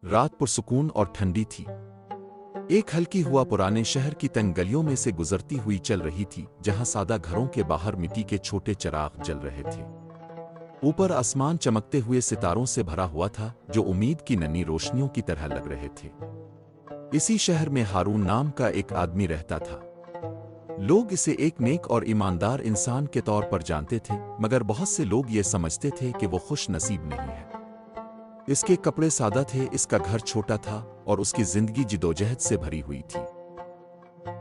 رات پرسکون اور ٹھنڈی تھی۔ ایک ہلکی ہوا پرانے شہر کی تنگ گلیوں میں سے گزرتی ہوئی چل رہی تھی، جہاں سادہ گھروں کے باہر مٹی کے چھوٹے چراغ جل رہے تھے۔ اوپر آسمان چمکتے ہوئے ستاروں سے بھرا ہوا تھا، جو امید کی ننھی روشنیوں کی طرح لگ رہے تھے۔ اسی شہر میں ہارون نام کا ایک آدمی رہتا تھا۔ لوگ اسے ایک نیک اور ایماندار انسان کے طور پر جانتے تھے، مگر بہت سے لوگ یہ سمجھتے تھے کہ وہ خوش نصیب نہیں ہے۔ اس کے کپڑے سادہ تھے، اس کا گھر چھوٹا تھا، اور اس کی زندگی جدوجہد سے بھری ہوئی تھی۔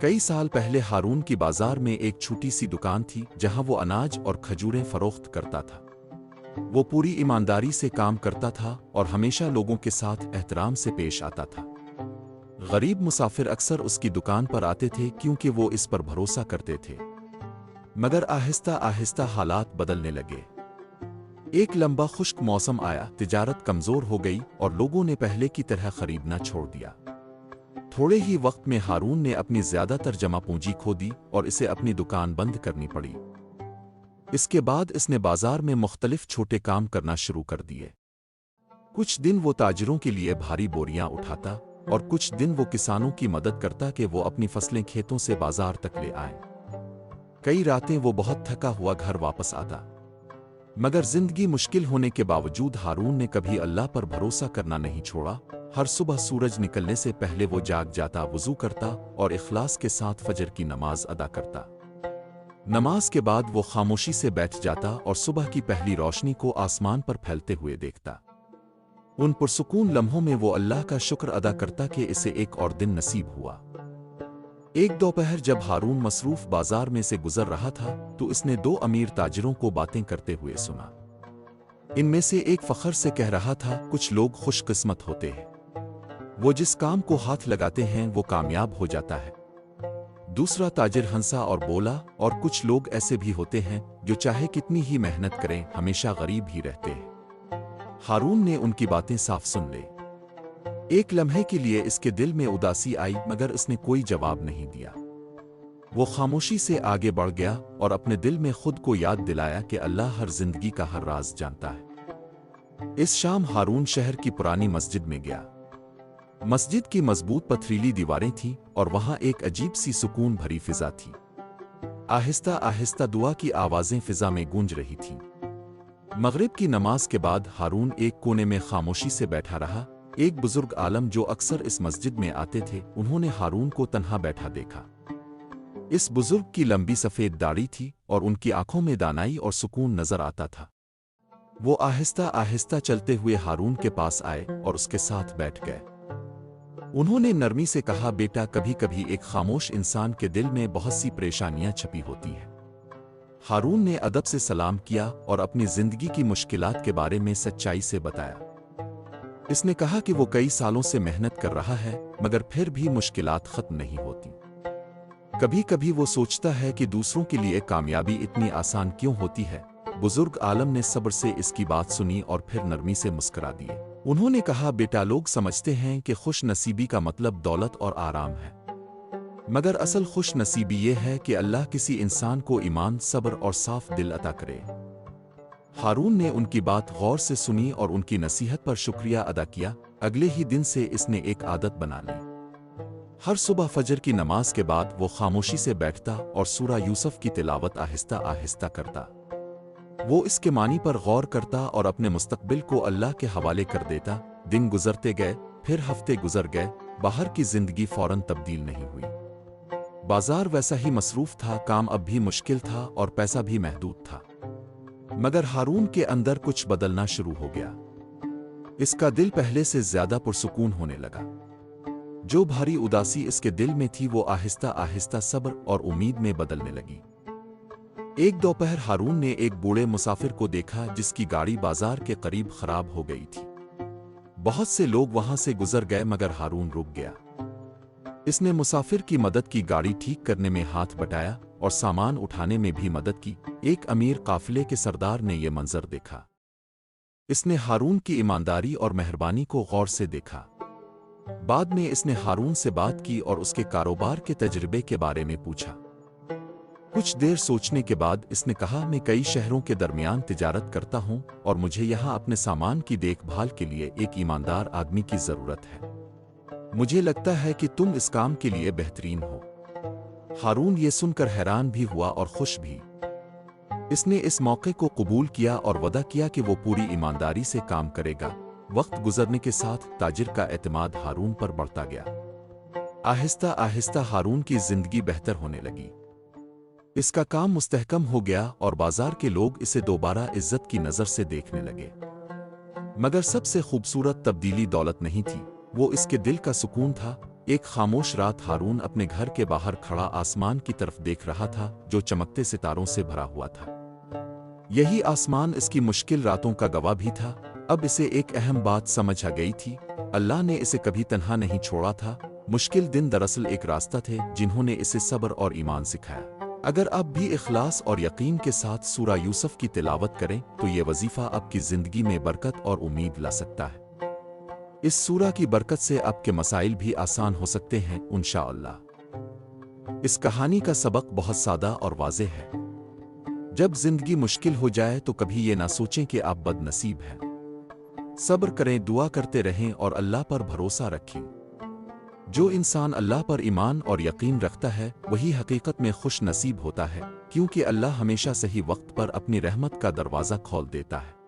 کئی سال پہلے ہارون کی بازار میں ایک چھوٹی سی دکان تھی، جہاں وہ اناج اور کھجوریں فروخت کرتا تھا۔ وہ پوری ایمانداری سے کام کرتا تھا اور ہمیشہ لوگوں کے ساتھ احترام سے پیش آتا تھا۔ غریب مسافر اکثر اس کی دکان پر آتے تھے کیونکہ وہ اس پر بھروسہ کرتے تھے۔ مگر آہستہ آہستہ حالات بدلنے لگے۔ ایک لمبا خشک موسم آیا، تجارت کمزور ہو گئی اور لوگوں نے پہلے کی طرح خریدنا چھوڑ دیا۔ تھوڑے ہی وقت میں ہارون نے اپنی زیادہ تر جمع پونجی کھو دی اور اسے اپنی دکان بند کرنی پڑی۔ اس کے بعد اس نے بازار میں مختلف چھوٹے کام کرنا شروع کر دیے۔ کچھ دن وہ تاجروں کے لیے بھاری بوریاں اٹھاتا اور کچھ دن وہ کسانوں کی مدد کرتا کہ وہ اپنی فصلیں کھیتوں سے بازار تک لے آئیں۔ کئی راتیں وہ بہت تھکا ہوا گھر واپس آتا، مگر زندگی مشکل ہونے کے باوجود ہارون نے کبھی اللہ پر بھروسہ کرنا نہیں چھوڑا۔ ہر صبح سورج نکلنے سے پہلے وہ جاگ جاتا، وضو کرتا اور اخلاص کے ساتھ فجر کی نماز ادا کرتا۔ نماز کے بعد وہ خاموشی سے بیٹھ جاتا اور صبح کی پہلی روشنی کو آسمان پر پھیلتے ہوئے دیکھتا۔ ان پرسکون لمحوں میں وہ اللہ کا شکر ادا کرتا کہ اسے ایک اور دن نصیب ہوا۔ ایک دوپہر جب ہارون مصروف بازار میں سے گزر رہا تھا تو اس نے دو امیر تاجروں کو باتیں کرتے ہوئے سنا۔ ان میں سے ایک فخر سے کہہ رہا تھا، کچھ لوگ خوش قسمت ہوتے ہیں، وہ جس کام کو ہاتھ لگاتے ہیں وہ کامیاب ہو جاتا ہے۔ دوسرا تاجر ہنسا اور بولا، اور کچھ لوگ ایسے بھی ہوتے ہیں جو چاہے کتنی ہی محنت کریں ہمیشہ غریب ہی رہتے ہیں۔ ہارون نے ان کی باتیں صاف سن لی۔ ایک لمحے کے لیے اس کے دل میں اداسی آئی، مگر اس نے کوئی جواب نہیں دیا۔ وہ خاموشی سے آگے بڑھ گیا اور اپنے دل میں خود کو یاد دلایا کہ اللہ ہر زندگی کا ہر راز جانتا ہے۔ اس شام ہارون شہر کی پرانی مسجد میں گیا۔ مسجد کی مضبوط پتھریلی دیواریں تھیں اور وہاں ایک عجیب سی سکون بھری فضا تھی۔ آہستہ آہستہ دعا کی آوازیں فضا میں گونج رہی تھیں۔ مغرب کی نماز کے بعد ہارون ایک کونے میں خاموشی سے بیٹھا رہا۔ ایک بزرگ عالم جو اکثر اس مسجد میں آتے تھے، انہوں نے ہارون کو تنہا بیٹھا دیکھا۔ اس بزرگ کی لمبی سفید داڑھی تھی اور ان کی آنکھوں میں دانائی اور سکون نظر آتا تھا۔ وہ آہستہ آہستہ چلتے ہوئے ہارون کے پاس آئے اور اس کے ساتھ بیٹھ گئے۔ انہوں نے نرمی سے کہا، بیٹا، کبھی کبھی ایک خاموش انسان کے دل میں بہت سی پریشانیاں چھپی ہوتی ہیں۔ ہارون نے ادب سے سلام کیا اور اپنی زندگی کی مشکلات کے بارے میں سچائی سے بتایا۔ اس نے کہا کہ وہ کئی سالوں سے محنت کر رہا ہے، مگر پھر بھی مشکلات ختم نہیں ہوتی۔ کبھی کبھی وہ سوچتا ہے کہ دوسروں کے لیے کامیابی اتنی آسان کیوں ہوتی ہے۔ بزرگ عالم نے صبر سے اس کی بات سنی اور پھر نرمی سے مسکرا دیے۔ انہوں نے کہا، بیٹا، لوگ سمجھتے ہیں کہ خوش نصیبی کا مطلب دولت اور آرام ہے، مگر اصل خوش نصیبی یہ ہے کہ اللہ کسی انسان کو ایمان، صبر اور صاف دل عطا کرے۔ ہارون نے ان کی بات غور سے سنی اور ان کی نصیحت پر شکریہ ادا کیا۔ اگلے ہی دن سے اس نے ایک عادت بنا لی۔ ہر صبح فجر کی نماز کے بعد وہ خاموشی سے بیٹھتا اور سورہ یوسف کی تلاوت آہستہ آہستہ کرتا۔ وہ اس کے معنی پر غور کرتا اور اپنے مستقبل کو اللہ کے حوالے کر دیتا۔ دن گزرتے گئے، پھر ہفتے گزر گئے، باہر کی زندگی فوراً تبدیل نہیں ہوئی۔ بازار ویسا ہی مصروف تھا، کام اب بھی مشکل تھا اور پیسہ بھی محدود تھا، مگر ہارون کے اندر کچھ بدلنا شروع ہو گیا۔ اس کا دل پہلے سے زیادہ پرسکون ہونے لگا۔ جو بھاری اداسی اس کے دل میں تھی وہ آہستہ آہستہ صبر اور امید میں بدلنے لگی۔ ایک دوپہر ہارون نے ایک بوڑھے مسافر کو دیکھا جس کی گاڑی بازار کے قریب خراب ہو گئی تھی۔ بہت سے لوگ وہاں سے گزر گئے مگر ہارون رک گیا۔ اس نے مسافر کی مدد کی، گاڑی ٹھیک کرنے میں ہاتھ بٹایا اور سامان اٹھانے میں بھی مدد کی۔ ایک امیر قافلے کے سردار نے یہ منظر دیکھا۔ اس نے ہارون کی ایمانداری اور مہربانی کو غور سے دیکھا۔ بعد میں اس نے ہارون سے بات کی اور اس کے کاروبار کے تجربے کے بارے میں پوچھا۔ کچھ دیر سوچنے کے بعد اس نے کہا، میں کئی شہروں کے درمیان تجارت کرتا ہوں اور مجھے یہاں اپنے سامان کی دیکھ بھال کے لیے ایک ایماندار آدمی کی ضرورت ہے۔ مجھے لگتا ہے کہ تم اس کام کے لیے بہترین ہو۔ ہارون یہ سن کر حیران بھی ہوا اور خوش بھی۔ اس نے اس موقع کو قبول کیا اور وعدہ کیا کہ وہ پوری ایمانداری سے کام کرے گا۔ وقت گزرنے کے ساتھ تاجر کا اعتماد ہارون پر بڑھتا گیا۔ آہستہ آہستہ ہارون کی زندگی بہتر ہونے لگی۔ اس کا کام مستحکم ہو گیا اور بازار کے لوگ اسے دوبارہ عزت کی نظر سے دیکھنے لگے۔ مگر سب سے خوبصورت تبدیلی دولت نہیں تھی، وہ اس کے دل کا سکون تھا۔ ایک خاموش رات ہارون اپنے گھر کے باہر کھڑا آسمان کی طرف دیکھ رہا تھا جو چمکتے ستاروں سے بھرا ہوا تھا۔ یہی آسمان اس کی مشکل راتوں کا گواہ بھی تھا۔ اب اسے ایک اہم بات سمجھ آ گئی تھی، اللہ نے اسے کبھی تنہا نہیں چھوڑا تھا۔ مشکل دن دراصل ایک راستہ تھے جنہوں نے اسے صبر اور ایمان سکھایا۔ اگر آپ بھی اخلاص اور یقین کے ساتھ سورہ یوسف کی تلاوت کریں تو یہ وظیفہ آپ کی زندگی میں برکت اور امید لا سکتا ہے۔ اس سورہ کی برکت سے آپ کے مسائل بھی آسان ہو سکتے ہیں انشاءاللہ۔ اس کہانی کا سبق بہت سادہ اور واضح ہے۔ جب زندگی مشکل ہو جائے تو کبھی یہ نہ سوچیں کہ آپ بد نصیب ہیں۔ صبر کریں، دعا کرتے رہیں اور اللہ پر بھروسہ رکھیں۔ جو انسان اللہ پر ایمان اور یقین رکھتا ہے وہی حقیقت میں خوش نصیب ہوتا ہے، کیونکہ اللہ ہمیشہ صحیح وقت پر اپنی رحمت کا دروازہ کھول دیتا ہے۔